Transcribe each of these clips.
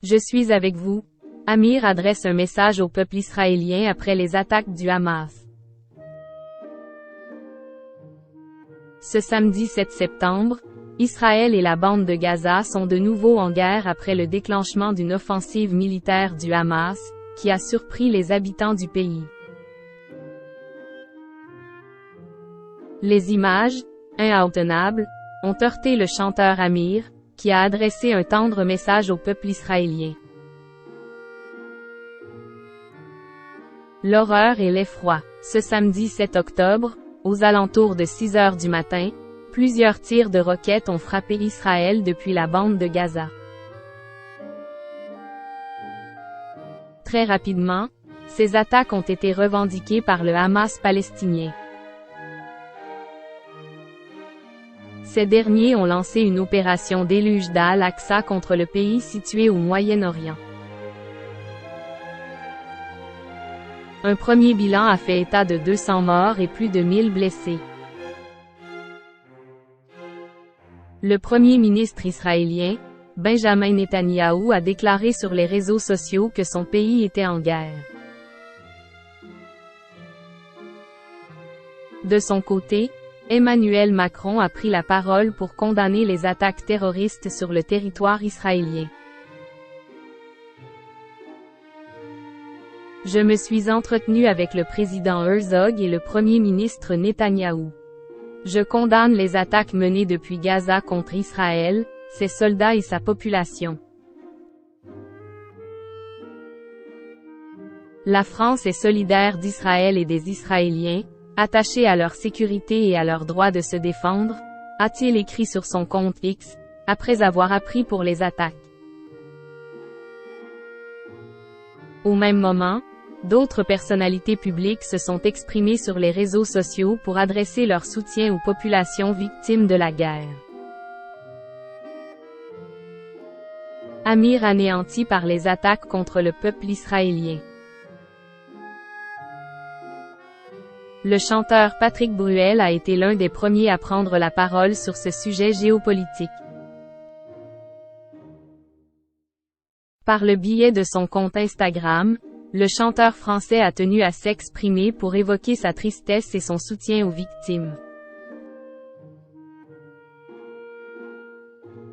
Je suis avec vous. Amir adresse un message au peuple israélien après les attaques du Hamas. Ce samedi 7 septembre, Israël et la bande de Gaza sont de nouveau en guerre après le déclenchement d'une offensive militaire du Hamas, qui a surpris les habitants du pays. Les images, insoutenables, ont heurté le chanteur Amir, qui a adressé un tendre message au peuple israélien. L'horreur et l'effroi. Ce samedi 7 octobre, aux alentours de 6 heures du matin, plusieurs tirs de roquettes ont frappé Israël depuis la bande de Gaza. Très rapidement, ces attaques ont été revendiquées par le Hamas palestinien. Ces derniers ont lancé une opération déluge d'Al-Aqsa contre le pays situé au Moyen-Orient. Un premier bilan a fait état de 200 morts et plus de 1000 blessés. Le premier ministre israélien, Benjamin Netanyahou, a déclaré sur les réseaux sociaux que son pays était en guerre. De son côté, Emmanuel Macron a pris la parole pour condamner les attaques terroristes sur le territoire israélien. Je me suis entretenu avec le président Herzog et le premier ministre Netanyahou. Je condamne les attaques menées depuis Gaza contre Israël, ses soldats et sa population. La France est solidaire d'Israël et des Israéliens, attachés à leur sécurité et à leur droit de se défendre, a-t-il écrit sur son compte X, après avoir appris pour les attaques. Au même moment, d'autres personnalités publiques se sont exprimées sur les réseaux sociaux pour adresser leur soutien aux populations victimes de la guerre. Amir anéanti par les attaques contre le peuple israélien. Le chanteur Patrick Bruel a été l'un des premiers à prendre la parole sur ce sujet géopolitique. Par le biais de son compte Instagram, le chanteur français a tenu à s'exprimer pour évoquer sa tristesse et son soutien aux victimes.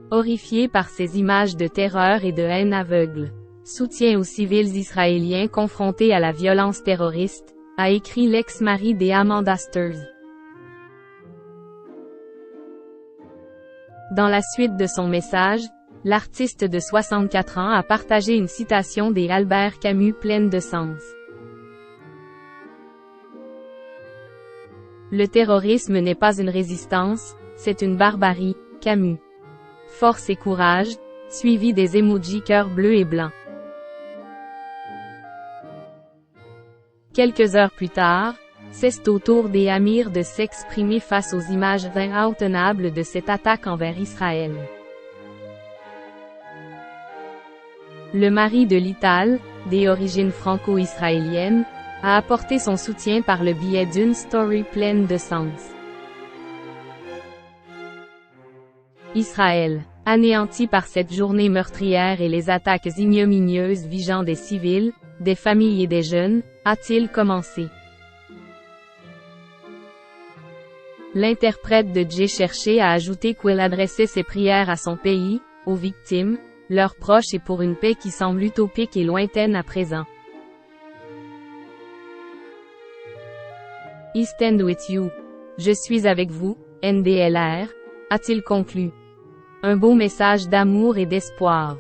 Horrifié par ces images de terreur et de haine aveugle, soutien aux civils israéliens confrontés à la violence terroriste, a écrit l'ex-mari d'Amanda Sters. Dans la suite de son message, l'artiste de 64 ans a partagé une citation d'Albert Camus pleine de sens. Le terrorisme n'est pas une résistance, c'est une barbarie, Camus. Force et courage, suivi des emojis cœurs bleus et blancs. Quelques heures plus tard, c'est au tour d'Amir de s'exprimer face aux images insoutenables de cette attaque envers Israël. Le mari de Lital, des origines franco-israéliennes, a apporté son soutien par le biais d'une story pleine de sens. Israël, anéanti par cette journée meurtrière et les attaques ignominieuses visant des civils, des familles et des jeunes, a-t-il commencé. L'interprète de Jay Cherché a ajouté qu'il adressait ses prières à son pays, aux victimes, leurs proches et pour une paix qui semble utopique et lointaine à présent. I stand with you. Je suis avec vous, NDLR, a-t-il conclu. Un beau message d'amour et d'espoir.